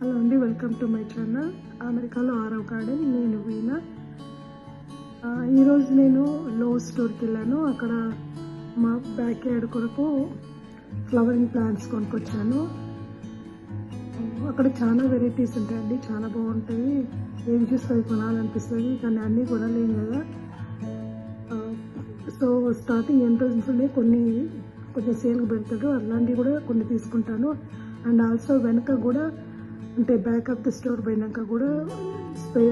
Hello అండి, welcome to my channel అమెరికాలో Aarav garden. నేను వీణా. ఈరోజు నేను లో స్టోర్కి వెళ్ళాను. అక్కడ మా బ్యాక్ యార్డ్ కొరకు ఫ్లవరింగ్ ప్లాంట్స్ కొనుక్కొచ్చాను. అక్కడ చాలా వెరైటీస్ ఉంటాయండి, చాలా బాగుంటాయి. ఏం చూస్తే కొనాలనిపిస్తుంది, కానీ అన్నీ కొనలేము కదా. సో స్టార్టింగ్ ఎంట్రన్స్లోనే కొంచెం సేల్కి పెడతాడు, అలాంటివి కూడా కొన్ని తీసుకుంటాను. అండ్ ఆల్సో వెనక కూడా అంటే బ్యాక్ ఆఫ్ ద స్టోర్ పోయినాక కూడా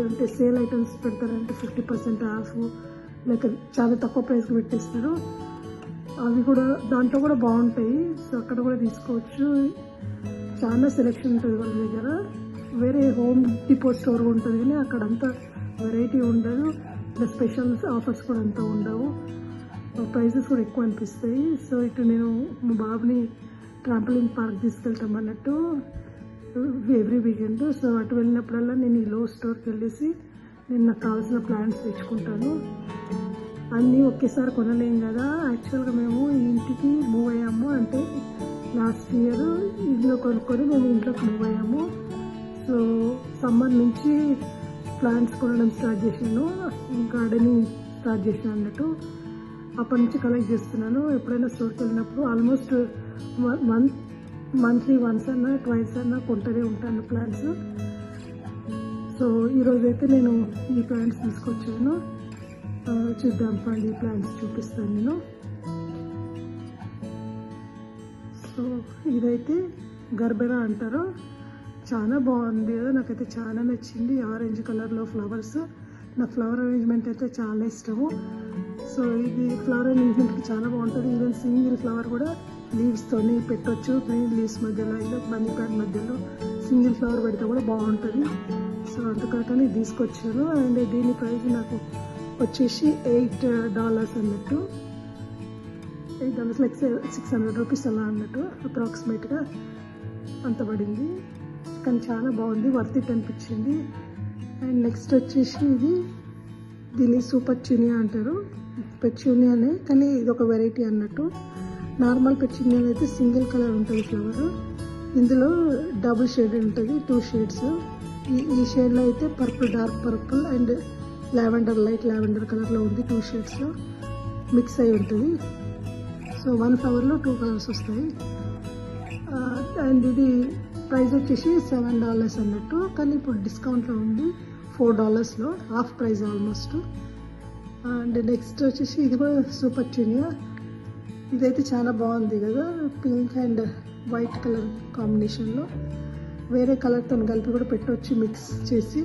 అంటే సేల్ ఐటమ్స్ పెడతారంటే 50% ఆఫ్, లేక చాలా తక్కువ ప్రైస్కి పెట్టేస్తారు. అవి కూడా దాంట్లో కూడా బాగుంటాయి. సో అక్కడ కూడా తీసుకోవచ్చు. చాలా సెలెక్షన్ ఉంటుంది వాళ్ళ దగ్గర. వేరే హోమ్ డిపో స్టోర్ ఉంటుంది, కానీ అక్కడ అంతా వెరైటీ ఉండదు. ప్లస్ స్పెషల్ ఆఫర్స్ కూడా అంతా ఉండవు. ప్రైజెస్ కూడా ఎక్కువ అనిపిస్తాయి. సో ఇటు నేను మా బాబుని ట్రాంపోలిన్ పార్క్ తీసుకెళ్తామన్నట్టు ఎవ్రీ వీకెండ్. సో అటు వెళ్ళినప్పుడల్లా నేను ఈ లో స్టోర్కి వెళ్ళేసి నేను నాకు కావాల్సిన ప్లాంట్స్ తెచ్చుకుంటాను. అన్నీ ఒకేసారి కొనలేం కదా. యాక్చువల్గా మేము ఈ ఇంటికి మూవ్ అయ్యాము, అంటే లాస్ట్ ఇయర్ ఇల్లు కొనుక్కొని మేము ఇంట్లోకి మూవ్ అయ్యాము. సో సమ్మర్ నుంచి ప్లాంట్స్ కొనడం స్టార్ట్ చేశాను, గార్డెనింగ్ స్టార్ట్ చేశాను అన్నట్టు. అప్పటి నుంచి కలెక్ట్ చేస్తున్నాను. ఎప్పుడైనా స్టోర్కి వెళ్ళినప్పుడు ఆల్మోస్ట్ మంత్లీ వన్స్ అన్నా ట్వైస్ అన్నా కొంటూనే ఉంటాను ప్లాంట్స్. సో ఈరోజైతే నేను ఈ ప్లాంట్స్ తీసుకొచ్చాను. చూద్దాం పండి, ఈ ప్లాంట్స్ చూపిస్తాను నేను. సో ఇదైతే గర్బెరా అంటారు. చాలా బాగుంది కదా, నాకైతే చాలా నచ్చింది. ఆరెంజ్ కలర్లో ఫ్లవర్స్. నాకు ఫ్లవర్ అరేంజ్మెంట్ అయితే చాలా ఇష్టము. సో ఇది ఫ్లవర్ అరేంజ్మెంట్కి చాలా బాగుంటుంది. ఈవెన్ సింగిల్ ఫ్లవర్ కూడా లీవ్స్తోని పెట్టవచ్చు. గ్రీన్ లీవ్స్ మధ్యలో ఇలా మనీ ప్లాంట్ మధ్యలో సింగిల్ ఫ్లవర్ పెడితే కూడా బాగుంటుంది. సో అందుకని తీసుకొచ్చాను. అండ్ దీని ప్రైస్ నాకు వచ్చేసి $8 అన్నట్టు. $8 లైక్ $600 అలా అన్నట్టు అప్రాక్సిమేట్గా అంత పడింది. కానీ చాలా బాగుంది, వర్త్ ఇట్ అనిపించింది. అండ్ నెక్స్ట్ వచ్చేసి దీన్ని సూపర్ చునియా అంటారు. పెచ్యూనియానే, కానీ ఇది ఒక వెరైటీ అన్నట్టు. నార్మల్ పెచ్యూనియా అయితే సింగిల్ కలర్ ఉంటుంది ఫ్లవర్. ఇందులో డబుల్ షేడెడ్ ఉంటుంది, 2 షేడ్స్. ఈ షేడ్లో అయితే purple, dark purple and lavender, light lavender కలర్లో ఉంది. 2 షేడ్స్లో మిక్స్ అయి ఉంటుంది. సో 1 ఫ్లవర్లో 2 కలర్స్ వస్తాయి. అండ్ ఇది ప్రైస్ వచ్చేసి $7 అన్నట్టు. కానీ ఇప్పుడు డిస్కౌంట్లో ఉంది, $4లో, half price almost. And next వచ్చేసి ఇది కూడా సూపర్ చునియా. ఇదైతే చాలా బాగుంది కదా, పింక్ అండ్ వైట్ కలర్ కాంబినేషన్లో. వేరే కలర్తో కలిపి కూడా పెట్టవచ్చు, మిక్స్ చేసి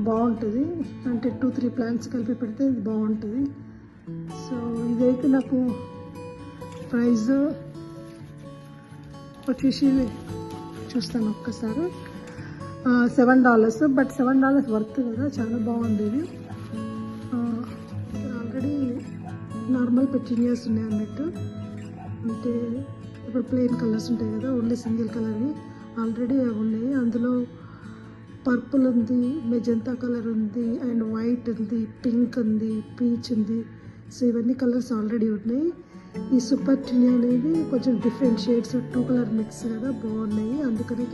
బాగుంటుంది. అంటే 2-3 ప్లాంట్స్ కలిపి పెడితే ఇది బాగుంటుంది. సో ఇదైతే నాకు ప్రైస్ వచ్చేసి చూస్తాను ఒక్కసారి, $7. బట్ $7 వర్త్ కదా, చాలా బాగుంది ఇది. ఆల్రెడీ నార్మల్ పెచ్యూనియాస్ ఉన్నాయి అన్నట్టు. అంటే ఇప్పుడు ప్లెయిన్ కలర్స్ ఉంటాయి కదా, ఓన్లీ సింగిల్ కలర్వి ఆల్రెడీ అవి ఉన్నాయి. అందులో పర్పుల్ ఉంది, మెజంతా కలర్ ఉంది, అండ్ వైట్ ఉంది, పింక్ ఉంది, పీచ్ ఉంది. సో ఇవన్నీ కలర్స్ ఆల్రెడీ ఉన్నాయి. ఈ సూపర్ చునియా అనేది కొంచెం డిఫరెంట్ షేడ్స్, 2 కలర్ మిక్స్ కదా, బాగున్నాయి. అందుకని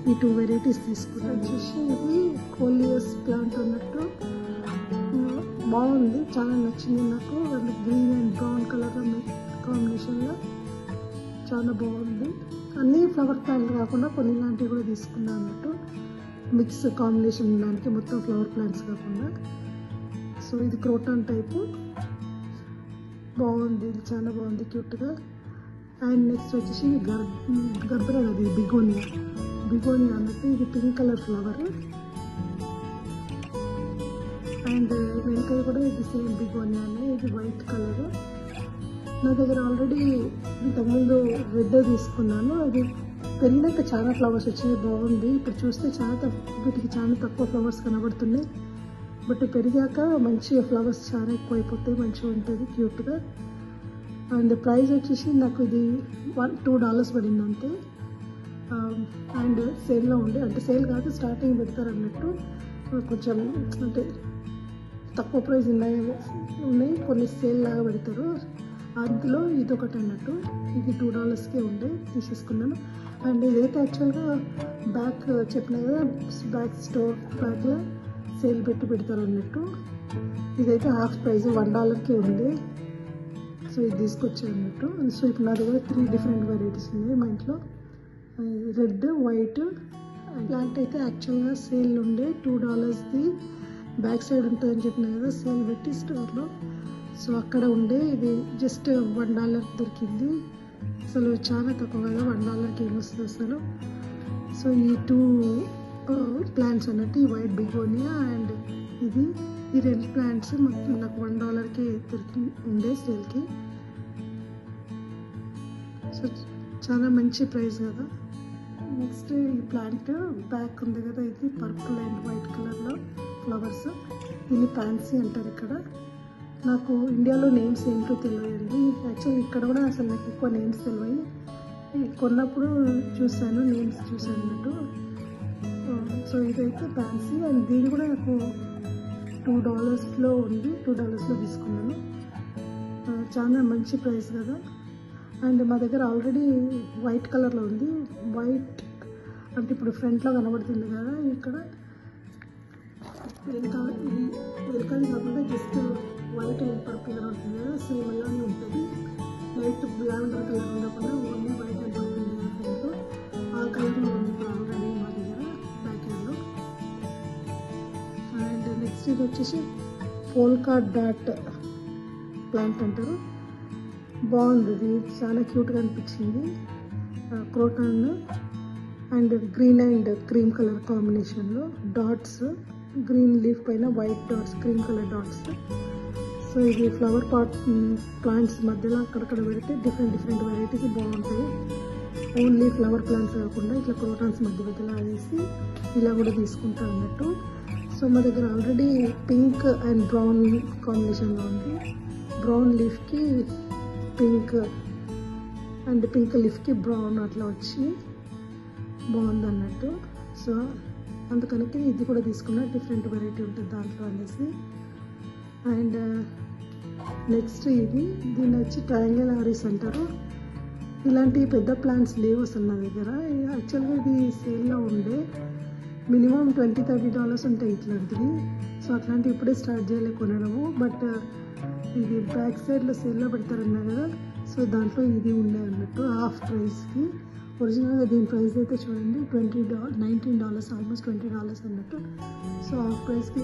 ఈ 2 వెరైటీస్ తీసుకున్నాను. వచ్చేసి ఇది కోలియస్ ప్లాంట్ అన్నట్టు. బాగుంది, చాలా నచ్చింది నాకు. గ్రీన్ అండ్ బ్రౌన్ కలర్ కాంబినేషన్లో చాలా బాగుంది. అన్ని ఫ్లవర్ ప్లాంట్ కాకుండా కొన్ని ఇలాంటివి కూడా తీసుకున్నాను అన్నట్టు, మిక్స్ కాంబినేషన్ ఉండడానికి, మొత్తం ఫ్లవర్ ప్లాంట్స్ కాకుండా. సో ఇది క్రోటాన్ టైపు, బాగుంది, ఇది చాలా బాగుంది, క్యూట్గా. అండ్ నెక్స్ట్ వచ్చేసి గర్బెరా అది బిగోనియా అన్నట్టు. ఇది పింక్ కలర్ ఫ్లవర్. అండ్ వెనకాయ కూడా ఇది సేమ్ బిగోనియానే, ఇది వైట్ కలర్. నా దగ్గర ఆల్రెడీ ఇంతకుముందు రెడ్ తీసుకున్నాను. అది పెరిగినాక చాలా ఫ్లవర్స్ వచ్చినాయి, బాగుంది. ఇప్పుడు చూస్తే వీటికి చాలా తక్కువ ఫ్లవర్స్ కనబడుతున్నాయి. బట్ పెరిగాక మంచిగా ఫ్లవర్స్ చాలా ఎక్కువ అయిపోతాయి, మంచిగా ఉంటుంది, క్యూట్గా. అండ్ ప్రైస్ వచ్చేసి నాకు ఇది $2 పడింది అంతే. అండ్ సేల్లో ఉండే, అంటే సేల్ కాదు, స్టార్టింగ్ పెడతారు అన్నట్టు. కొంచెం అంటే తక్కువ ప్రైస్ ఉన్నాయి, కొన్ని సేల్ లాగా పెడతారు. అందులో ఇది ఒకటి అన్నట్టు. ఇది $2కే ఉండే తీసేసుకున్నాను. అండ్ ఇదైతే యాక్చువల్గా బ్యాక్ చెప్పిన కదా, బ్యాక్ స్టోర్ బ్యాక్లో సేల్ పెడతారు అన్నట్టు. ఇదైతే హాఫ్ ప్రైస్ $1కే ఉంది. సో ఇది తీసుకొచ్చాను అన్నట్టు. సో ఇప్పుడు నా దగ్గర 3 డిఫరెంట్ వెరైటీస్ ఉన్నాయి మా ఇంట్లో. Red, white. ప్లాంట్ అయితే యాక్చువల్గా సేల్ ఉండే $2ది బ్యాక్ సైడ్ ఉంటుందని చెప్పిన కదా, సేల్ పెట్టి స్టోర్లో. సో అక్కడ ఉండే ఇది జస్ట్ $1 దొరికింది. అసలు చాలా తక్కువ కదా, $1కి ఏమొస్తుంది అసలు. సో ఈ 2 ప్లాంట్స్ అన్నట్టు, ఈ వైట్ బిగోనియా అండ్ ఈ 2 ప్లాంట్స్ మొత్తం నాకు $1కి దొరికి ఉండే సేల్కి. సో చాలా మంచి ప్రైస్ కదా. నెక్స్ట్ ఈ ప్లాంట్ బ్యాక్ ఉంది కదా, ఇది పర్పుల్ అండ్ వైట్ కలర్లో ఫ్లవర్స్. దీన్ని ఫ్యాన్సీ అంటారు ఇక్కడ. నాకు ఇండియాలో నేమ్స్ ఏంటో తెలియదండి. యాక్చువల్లీ ఇక్కడ కూడా అసలు నాకు ఎక్కువ నేమ్స్ తెలియదు. కొన్నప్పుడు నేమ్స్ చూసాను అన్నట్టు. సో ఇదైతే ఫ్యాన్సీ అండ్ దీని కూడా నాకు $2లో ఉంది. $2లో తీసుకున్నాను. చాలా మంచి ప్రైస్ కదా. అండ్ మా దగ్గర ఆల్రెడీ వైట్ కలర్లో ఉంది. వైట్ అంటే ఇప్పుడు ఫ్రంట్లో కనబడుతుంది కదా, ఇక్కడ వెనకాల కాకుండా just white and purple colour ఉంటుంది కదా, సేమ్ అలానే ఉంటుంది. లైట్ లావెండర్ కలర్ ఉండకుండా ఓన్లీ వైట్ అండ్ పర్పుల్ ఫ్రంట్లో ఆ కలర్లో ఉంది ఆల్రెడీ మా దగ్గర బ్యాక్ ఎండ్లో. అండ్ నెక్స్ట్ ఇది వచ్చేసి పోల్కా డాట్ ప్లాంట్ అంటారు. బాగుంది, ఇది చాలా క్యూట్గా అనిపించింది. Croton and green and cream colour కాంబినేషన్లో డాట్స్, గ్రీన్ లీఫ్ పైన white dots, cream colour dots. So ఇది ఫ్లవర్ పాట్ ప్లాంట్స్ మధ్యలో అక్కడక్కడ పెడితే డిఫరెంట్ వెరైటీస్ బాగుంటాయి. ఓన్లీ ఫ్లవర్ ప్లాంట్స్ కాకుండా ఇట్లా క్రోటాన్స్ మధ్యలో వేసి ఇలా కూడా తీసుకుంటా అన్నట్టు. సో మా దగ్గర ఆల్రెడీ పింక్ అండ్ బ్రౌన్ కాంబినేషన్లో ఉంది. బ్రౌన్ లీఫ్కి పింక్ అండ్ పింక్ లీఫ్కి బ్రౌన్ అట్లా వచ్చి బాగుంది అన్నట్టు. సో అందుకని ఇది కూడా తీసుకున్నా, డిఫరెంట్ వెరైటీ ఉంటుంది దాంట్లో అనేసి. అండ్ నెక్స్ట్ దీన్ని వచ్చి ట్రయాంగిల్ ఆరీస్ అంటారు. ఇలాంటి పెద్ద ప్లాంట్స్ లేవు అసలు నా దగ్గర. యాక్చువల్గా ఇది సేల్లో ఉండే మినిమం $20-30 ఉంటాయి ఇట్లాంటివి. సో అట్లాంటివి ఇప్పుడే స్టార్ట్ చేయలే కొనడము. బట్ ఇది బ్యాక్ సైడ్లో సేల్లో పెడతారన్నా కదా, సో దాంట్లో ఇది ఉండే అన్నట్టు హాఫ్ ప్రైస్కి. ఒరిజినల్గా దీని ప్రైస్ అయితే చూడండి $19, ఆల్మోస్ట్ $20 అన్నట్టు. సో హాఫ్ ప్రైస్కి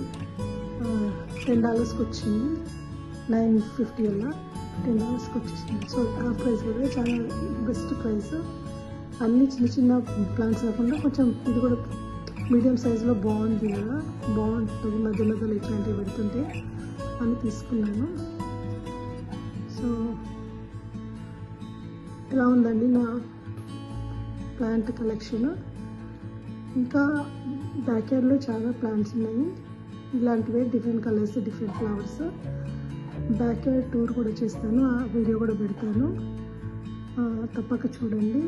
$10కి వచ్చింది. 950 అలా $10కి వచ్చేసింది. సో హాఫ్ ప్రైస్ కూడా చాలా బెస్ట్ ప్రైస్. అన్ని చిన్న ప్లాంట్స్ కాకుండా కొంచెం ఇది కూడా మీడియం సైజులో బాగుంది కదా, బాగుంటుంది మధ్యలో ఇట్లాంటివి పెడుతుంటే అని తీసుకున్నాను. సో ఇలా ఉందండి నా ప్లాంట్ కలెక్షన్. ఇంకా బ్యాక్ యార్డ్లో చాలా ప్లాంట్స్ ఉన్నాయి ఇలాంటివే, different colours, different flowers. Back yard tour కూడా చేస్తాను, ఆ వీడియో కూడా పెడతాను, తప్పక చూడండి.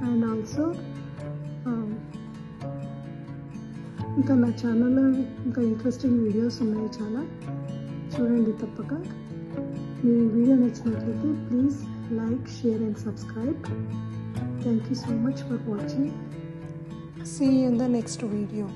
అండ్ ఆల్సో ఇంకా నా ఛానల్లో ఇంకా ఇంట్రెస్టింగ్ వీడియోస్ ఉన్నాయి చాలా, చూడండి తప్పక. మీ వీడియో నచ్చినట్లయితే please like, share and subscribe. Thank you so much for watching. See you in the next video.